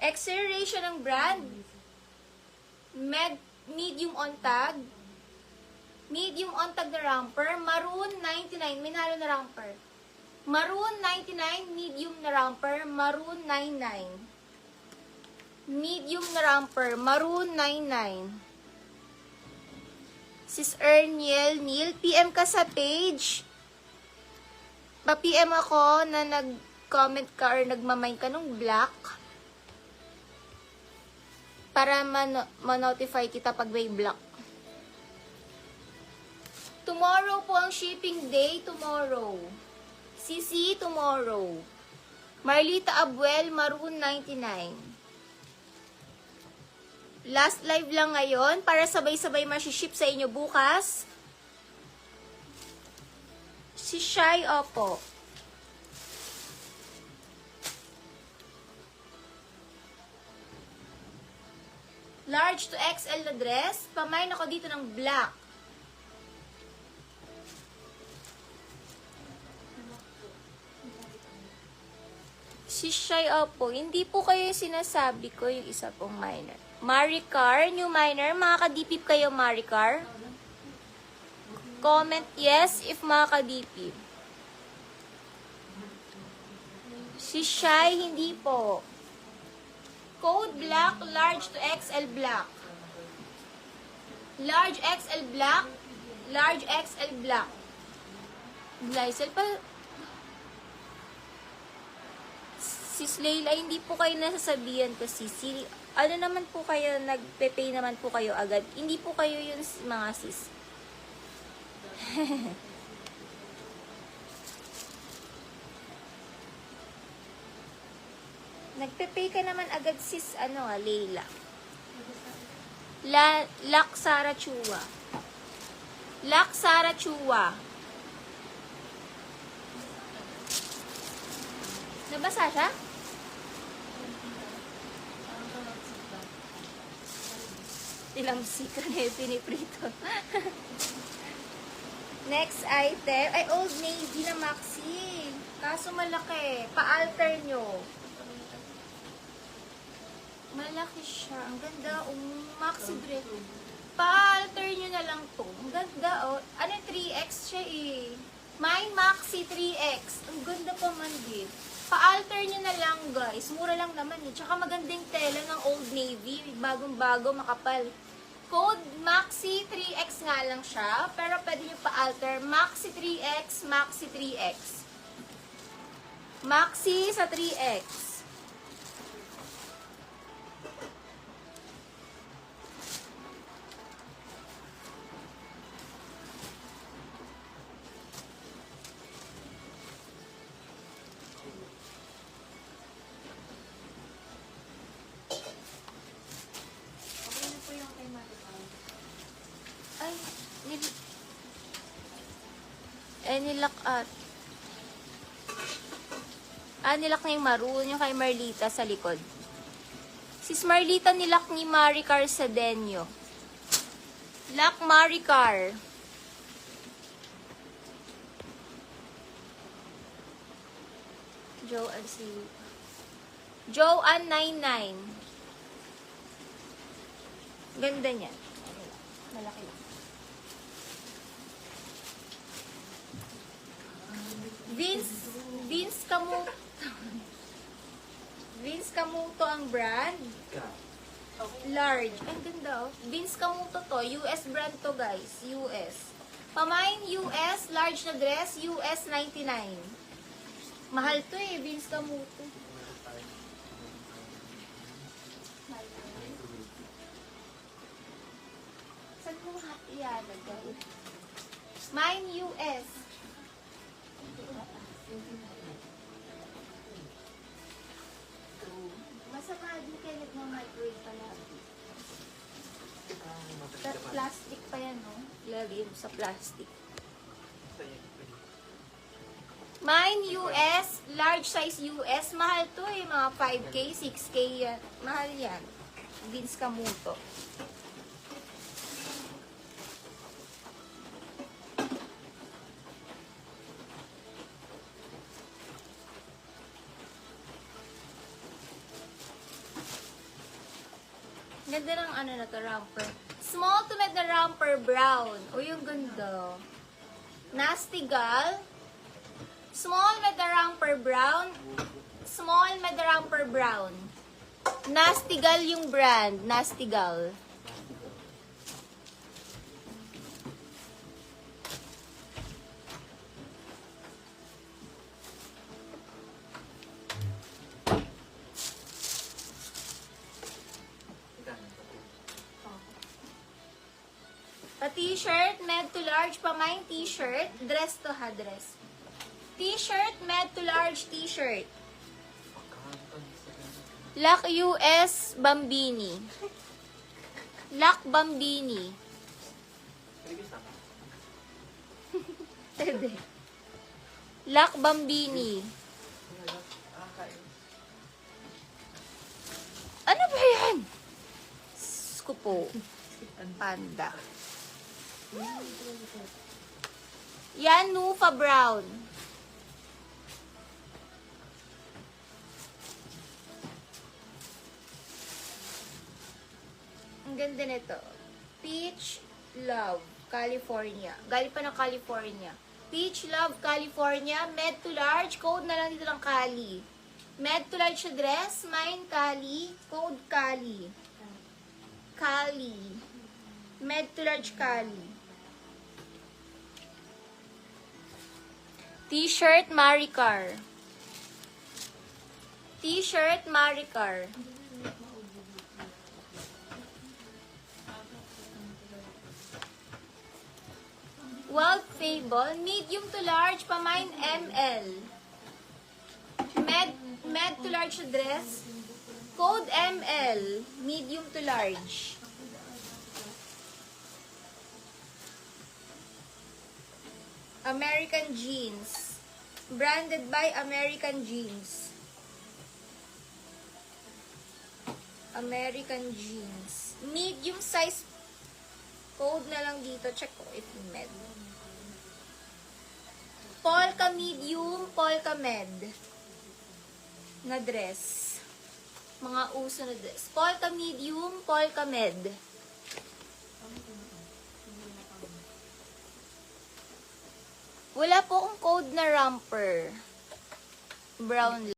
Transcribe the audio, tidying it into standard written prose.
X-ray ratio ng brand. Medium on tag. Medium on tag na romper. Maroon 99. May nalo na romper. Maroon 99. Medium na romper. Maroon 99. Medium na romper. Maroon 99. Sis Erniel Neil, PM ka sa page. Pa-PM ako na nag-comment ka or nagmamay ka nung black. Para ma-notify kita pag may black. Tomorrow po ang shipping day. Tomorrow. CC tomorrow. Marlita Abuel, Maroon 99. Last live lang ngayon para sabay-sabay masiship sa inyo bukas. Si Shai, opo. Large to XL na dress. Pamain ako dito ng black. Si Shai, opo. Hindi po kayo sinasabi ko yung isa pong minor. Maricar, new minor. Mga kadipip kayo, Maricar? Comment yes if mga kadipip. Si Shai, hindi po. Code black, large to XL black. Large XL black, large XL black. Glycel pa. Sis Leila, hindi po kayo nasasabihan ko, sis. Ano naman po kayo, nagpe-pay naman po kayo agad. Hindi po kayo yun, mga sis. Nagpe-pay ka naman agad, sis, Leila. Laksara Chua. Laksara Chua. Nabasa siya? Tilamsik ka na yung piniprito. Next item. Ay, Old Navy na maxi. Kaso malaki. Pa-alter nyo. Malaki siya. Ang ganda. Maxi dress. Pa-alter nyo na lang to. Ang ganda, oh. Ano, 3X siya eh. Mine maxi 3X. Ang ganda pa man din. Pa-alter nyo na lang, guys. Mura lang naman eh. Tsaka magandang tela ng Old Navy. Bagong-bago, makapal. Code Maxi 3X nga lang siya. Pero pwede nyo pa-alter. Maxi 3X, Maxi 3X. Maxi sa 3X. Nilak at nilak na yung maroon, yung kay Marlita sa likod. Sis Marlita nilak ni Maricar Sadenyo. Lock Maricar. Joanne si Joanne 99. Ganda niya. Malaki lang. Vince Camuto. Vince Camuto ang brand. Large. Ang ganda, oh. Vince Camuto to. US brand to, guys. US. Pamain US. Large na dress. US 99. Mahal to eh. Vince Camuto. Saan mo ialagay? Mine US. Masama din kayo nagmamicrowave pala. Plastic pa yan, no? Lagay mo sa plastic. Mine US, large size US. Mahal to eh. Mga 5K, 6K yan. Mahal yan. Vince Camuto. Ganda ng ano na to, romper. Small to med na romper brown. O, yung ganda. Nasty Gal. Small med na romper brown. Small med na romper brown. Nasty Gal yung brand. Nasty Gal. A t-shirt, med to large, pamain t-shirt, dress to ha, dress. T-shirt, med to large t-shirt. Lock US Bambini. Lock Bambini. Tede. Lock Bambini. Ano ba yan? Skupo. Panda. Yan, Nufa Brown. Ang ganda nito. Peach Love, California. Galing pa ng California. Peach Love, California. Med to large. Code na lang dito lang Cali. Med to large sa dress. Mine Cali. Code Cali. Cali. Med to large Cali. T-shirt Maricar. T-shirt Maricar. Wild Fable, medium to large, pamain ML. Med to large dress. Code ML, medium to large. American Jeans. Branded by American Jeans. American Jeans. Medium size. Code na lang dito. Check ko if med. Polka medium, polka med. Na dress. Mga uso na dress. Polka medium, polka med. Wala po akong code na romper. Brown